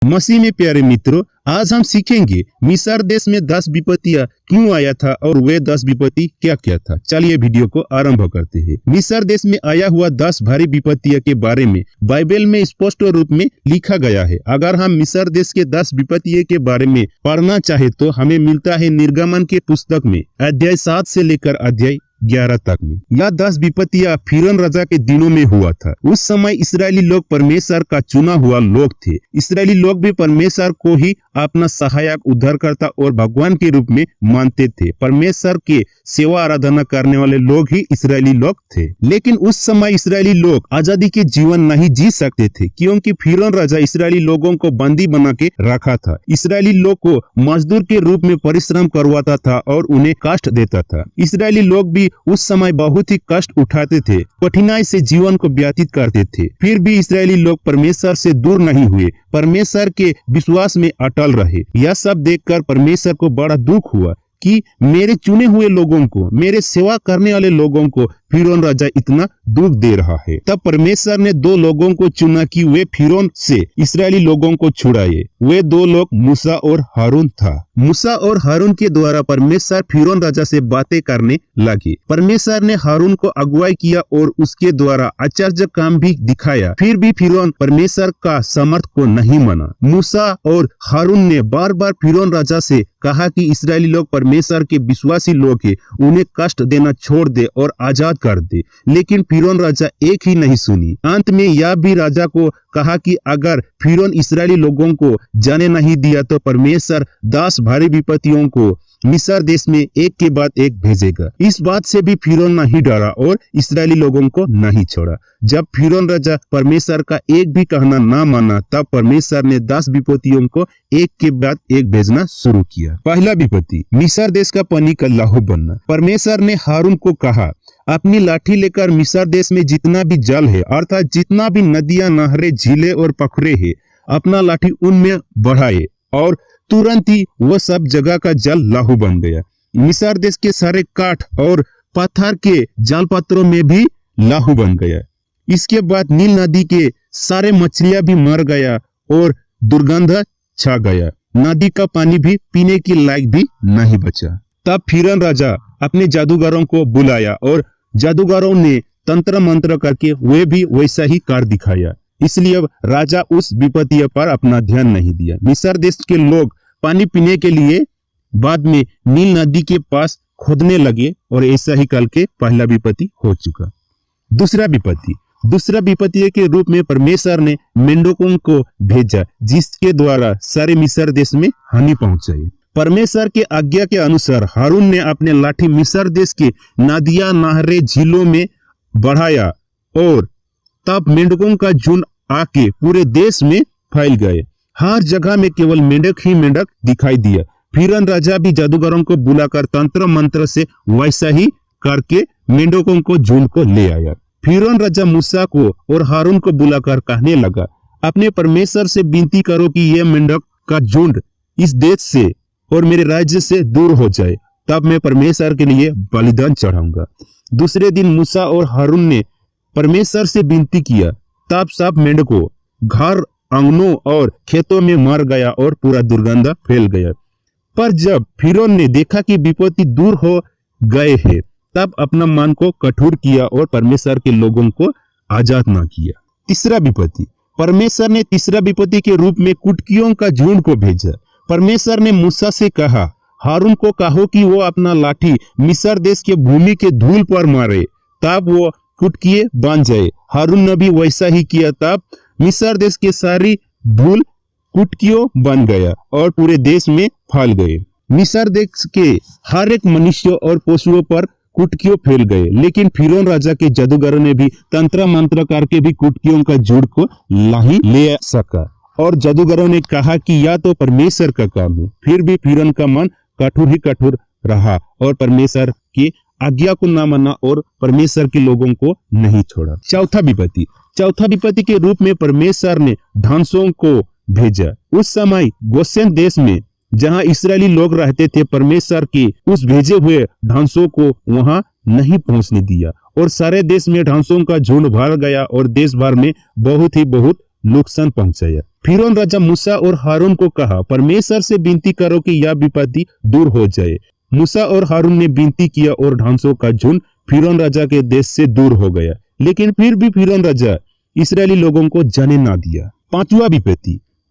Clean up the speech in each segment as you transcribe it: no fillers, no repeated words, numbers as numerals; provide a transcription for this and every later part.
मसीह में प्यारे मित्रों, आज हम सीखेंगे मिस्र देश में 10 विपत्तियां क्यों आया था और वे 10 विपत्ति क्या क्या था। चलिए वीडियो को आरंभ करते हैं। मिस्र देश में आया हुआ 10 भारी विपत्तियों के बारे में बाइबल में स्पष्ट रूप में लिखा गया है। अगर हम मिस्र देश के 10 विपत्तियों के बारे में पढ़ना चाहे तो हमें मिलता है निर्गमन के पुस्तक में अध्याय 7 से लेकर अध्याय 11 तक में। यह 10 विपत्तियां फिरौन राजा के दिनों में हुआ था। उस समय इस्राएली लोग परमेश्वर का चुना हुआ लोग थे। इस्राएली लोग भी परमेश्वर को ही अपना सहायक, उद्धारकर्ता और भगवान के रूप में मानते थे। परमेश्वर के सेवा आराधना करने वाले लोग ही इस्राएली लोग थे। लेकिन उस समय इस्राएली लोग आजादी के जीवन नहीं जी सकते थे, क्योंकि फिरौन राजा इस्राएली लोगों को बंदी बना के रखा था। इस्राएली लोग को मजदूर के रूप में परिश्रम करवाता था और उन्हें कष्ट देता था। इस्राएली लोग भी उस समय बहुत ही कष्ट उठाते थे, कठिनाई से जीवन को व्यतीत करते थे। फिर भी इस्राएली लोग परमेश्वर से दूर नहीं हुए, परमेश्वर के विश्वास में अटल रहे। यह सब देखकर परमेश्वर को बड़ा दुख हुआ कि मेरे चुने हुए लोगों को, मेरे सेवा करने वाले लोगों को फिरौन राजा इतना दुख दे रहा है। तब परमेश्वर ने 2 लोगों को चुना कि वे फिरौन से इस्राएली लोगों को छुड़ाए। वे 2 लोग मूसा और हारून था। मूसा और हारून के द्वारा परमेश्वर फिरौन राजा से बातें करने लगे। परमेश्वर ने हारून को अगुवाई किया और उसके द्वारा आश्चर्य काम भी दिखाया। फिर भी फिरौन परमेश्वर का समर्थ को नहीं माना। मूसा और हारून ने बार बार फिरौन राजा से कहा कि इस्राएली लोग परमेश्वर के विश्वासी लोग हैं, उन्हें कष्ट देना छोड़ दे और आजाद कर दे। लेकिन फिरौन राजा एक ही नहीं सुनी। अंत में यह भी राजा को कहा कि अगर फिरौन इस्राएली लोगों को जाने नहीं दिया तो परमेश्वर 10 भारी विपत्तियों को मिस्र देश में एक के बाद एक भेजेगा। इस बात से भी फिरौन नहीं डरा और इस्राएली लोगों को नहीं छोड़ा। जब फिरौन राजा परमेश्वर का एक भी कहना ना माना, तब परमेश्वर ने 10 विपत्तियों को एक के बाद एक भेजना शुरू किया। पहला विपत्ति, मिस्र देश का पानी का लहू बनना। परमेश्वर ने हारून को कहा, अपनी लाठी लेकर मिस्र देश में जितना भी जल है, अर्थात जितना भी नदियां, नहरें, झीलें और पोखरे है, अपना लाठी उनमें बढ़ाए। और तुरंत ही वह सब जगह का जल लहू बन गया। मिस्र देश के सारे काठ और पत्थर के जल पात्रों में भी लहू बन गया। इसके बाद नील नदी के सारे मछलियां भी मर गया और दुर्गंध छा गया। नदी का पानी भी पीने के लायक भी नहीं बचा। तब फिरौन राजा अपने जादूगरों को बुलाया और जादूगरों ने तंत्र मंत्र करके वे भी वैसा ही कर दिखाया। इसलिए अब राजा उस विपत्ति पर अपना ध्यान नहीं दिया। मिस्र देश के लोग पानी पीने के लिए बाद में नील नदी के पास खोदने लगे और ऐसा ही करके पहला विपत्ति हो चुका। दूसरा विपत्ति के रूप में परमेश्वर ने मेंढकों को भेजा, जिसके द्वारा सारे मिस्र देश में हानि पहुंचाई। परमेश्वर के आज्ञा के अनुसार हारून ने अपने लाठी मिस्र देश के नदियां, नहरें, झीलों में बढ़ाया और तब मेंढकों का झुंड आके पूरे देश में फैल गए। हर जगह में केवल मेंढक ही मेंढक दिखाई दिया। फिरौन राजा भी जादूगरों को बुलाकर तंत्र मंत्र से वैसा ही करके मेंढकों को झुंड को ले आया। फिरौन राजा मूसा को और हारून को बुलाकर कहने लगा, अपने परमेश्वर से विनती करो कि यह मेंढक का झुंड इस देश से और मेरे राज्य से दूर हो जाए, तब मैं परमेश्वर के लिए बलिदान चढ़ाऊंगा। दूसरे दिन मूसा और हारून ने परमेश्वर से विनती किया। तब सब मेंढकों घर, आंगनों और खेतों में मर गया और पूरा दुर्गंध फैल गया। पर जब फिरौन ने देखा कि विपत्ति दूर हो गए हैं, तब अपना मन को कठोर किया और परमेश्वर के लोगों को आजाद ना किया। तीसरा विपत्ति, परमेश्वर ने तीसरा विपत्ति के रूप में कुटकियों का झुंड को भेजा। परमेश्वर ने मूसा से कहा, हारून को कहो कि वो अपना लाठी मिस्र देश के भूमि के धूल पर मारे, तब वो कुटकिए बन जाए। हारून ने भी वैसा ही किया। तब मिस्र देश के सारी धूल कुटकियों बन गया और पूरे देश में फैल गए। मिस्र देश के हर एक मनुष्य और पशुओं पर कुटकियों फैल गए। लेकिन फिरौन राजा के जादूगरों ने भी तंत्र मंत्र करके भी कुटकियों का झुंड को नहीं ले सका और जादूगरों ने कहा कि यह तो परमेश्वर का काम है। फिर भी फिरौन का मन कठोर ही कठोर रहा और परमेश्वर की आज्ञा को न माना और परमेश्वर के लोगों को नहीं छोड़ा। चौथा विपत्ति के रूप में परमेश्वर ने ढांसों को भेजा। उस समय गोशेन देश में जहां इस्राएली लोग रहते थे, परमेश्वर के उस भेजे हुए ढांसों को वहां नहीं पहुंचने दिया और सारे देश में ढांसों का झुंड भर गया और देश भर में बहुत नुकसान पहुंचाया। फिरौन राजा मूसा और हारून को कहा, परमेश्वर से विनती करो कि यह विपत्ति दूर हो जाए। मूसा और हारून ने विनती किया और ढांसों का झुंड फिरौन राजा के देश से दूर हो गया, लेकिन फिर भी फिरौन राजा इस्राएली लोगों को जाने ना दिया।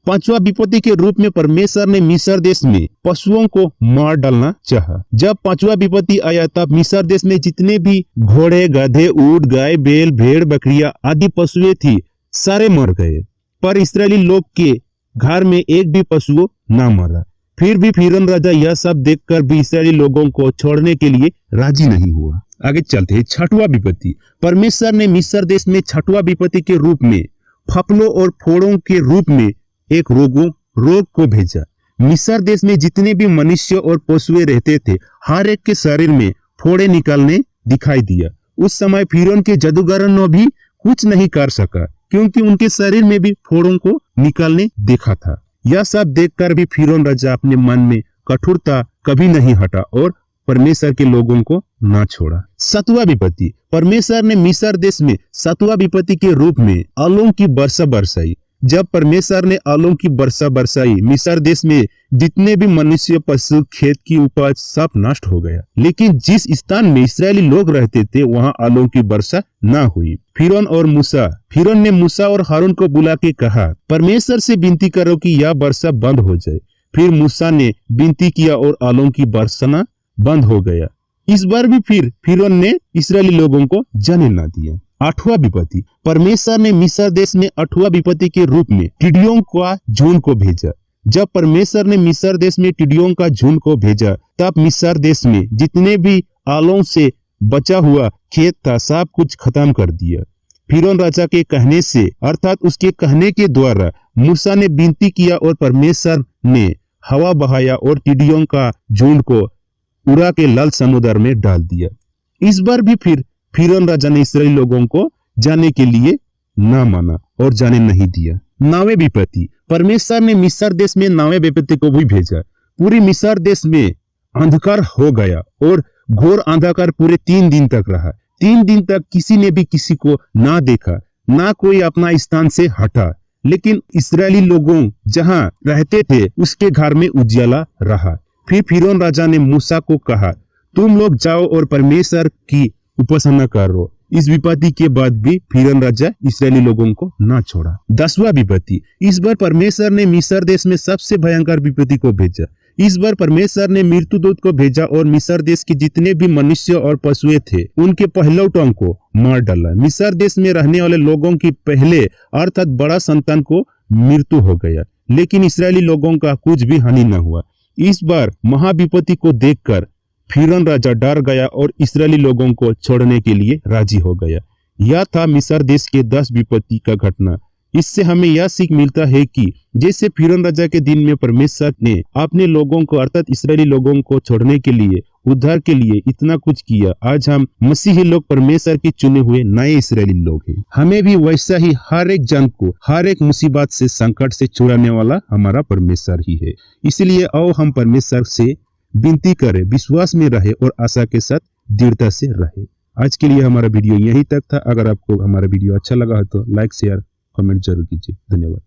पांचवा विपत्ति के रूप में परमेश्वर ने मिस्र देश में पशुओं को मार डालना चाहा। जब पांचवा विपत्ति आया तब मिस्र देश में जितने भी घोड़े, गधे, ऊंट, गाय, बैल, भेड़, बकरियां आदि पशुएं थी, सारे मर गए, पर इस्राएली लोग के घर में एक भी पशु ना मरा। फिर भी फिरौन राजा यह सब देखकर भी इस्राएली लोगों को छोड़ने के लिए राजी नहीं हुआ। आगे चलते हैं। छठवां विपत्ति। परमेश्वर ने मिस्र देश में छठवां विपत्ति के रूप में फफलों और फोड़ों के रूप में एक रोग को भेजा। मिस्र देश में जितने भी मनुष्य और पशुएं रहते थे, हर एक के शरीर में फोड़े निकलने दिखाई दिया। उस समय फिरौन के जादूगरों भी कुछ नहीं कर सका, क्योंकि उनके शरीर में भी फोड़ों को निकलने देखा था। यह सब देखकर भी फिरौन राजा अपने मन में कठोरता कभी नहीं हटा और परमेश्वर के लोगों को ना छोड़ा। सातवां विपत्ति। परमेश्वर ने मिस्र देश में सातवां विपत्ति के रूप में आलों की वर्षा बरसाई। जब परमेश्वर ने आलों की वर्षा बरसाई, मिस्र देश में जितने भी मनुष्य, पशु, खेत की उपज सब नष्ट हो गया। लेकिन जिस स्थान में इस्राएली लोग रहते थे, वहां आलों की वर्षा ना हुई। फिरौन ने मूसा और हारून को बुला के कहा, परमेश्वर से विनती करो कि यह वर्षा बंद हो जाए। फिर मूसा ने विनती किया और आलों की वर्षा बंद हो गया। इस बार भी फिर फिरौन ने इस्राएली लोगों को जाने ना दिया। आठवां विपत्ति। परमेश्वर ने मिस्र देश में आठवां विपत्ति के रूप में टिड्डियों का झुंड को भेजा। जब परमेश्वर ने मिस्र देश में टिड्डियों का झुंड को भेजा, तब मिस्र देश में जितने भी आलों से बचा हुआ खेत था, सब कुछ खत्म कर दिया। फिरौन राजा के कहने से, अर्थात उसके कहने के द्वारा मूसा ने विनती किया और परमेश्वर ने हवा बहाया और टिड्डियों का झुंड को उड़ा के लाल समुद्र में डाल दिया। इस बार भी फिर फिरौन राजा ने इस्राएली लोगों को जाने के लिए ना माना और जाने नहीं दिया। नौवें विपत्ति। परमेश्वर ने मिस्र देश में नौवें विपत्ति को भी भेजा। पूरी मिस्र देश में अंधकार हो गया और घोर अंधकार पूरे 3 दिन तक रहा। 3 दिन तक किसी ने भी किसी को ना देखा, ना कोई अपना स्थान से हटा। लेकिन इस्राएली लोगों जहां रहते थे, उसके घर में उजियाला रहा। फिर फिरौन राजा ने मूसा को कहा, तुम लोग जाओ और परमेश्वर की उपासना करो। इस विपत्ति के बाद भी फिरौन राजा इस्राएली लोगों को ना छोड़ा। 10वां विपत्ति। इस बार परमेश्वर ने मिस्र देश में सबसे भयंकर विपत्ति को भेजा। इस बार परमेश्वर ने मृत्युदूत को भेजा और मिस्र देश के जितने भी मनुष्य और पशुएं थे, उनके पहलौठों को मार डाला। मिस्र देश में रहने वाले लोगों की पहले अर्थात बड़ा संतान को मृत्यु हो गया, लेकिन इस्राएली लोगों का कुछ भी हानि न हुआ। इस बार महाविपत्ति को देखकर फिरौन राजा डर गया और इस्राएली लोगों को छोड़ने के लिए राजी हो गया। यह था मिस्र देश के 10 विपत्ति का घटना। इससे हमें यह सीख मिलता है कि जैसे फिरौन राजा के दिन में परमेश्वर ने अपने लोगों को अर्थात इस्राएली लोगों को छोड़ने के लिए, उद्धार के लिए इतना कुछ किया, आज हम मसीही लोग परमेश्वर के चुने हुए नए इस्राएली लोग हैं। हमें भी वैसा ही हर एक जन को, हर एक मुसीबत से, संकट से छुड़ाने वाला हमारा परमेश्वर ही है। इसलिए आओ हम परमेश्वर से विनती करें, विश्वास में रहे और आशा के साथ दृढ़ता से रहे। आज के लिए हमारा वीडियो यहीं तक था। अगर आपको हमारा वीडियो अच्छा लगा हो तो लाइक, शेयर, कमेंट जरूर कीजिए। धन्यवाद।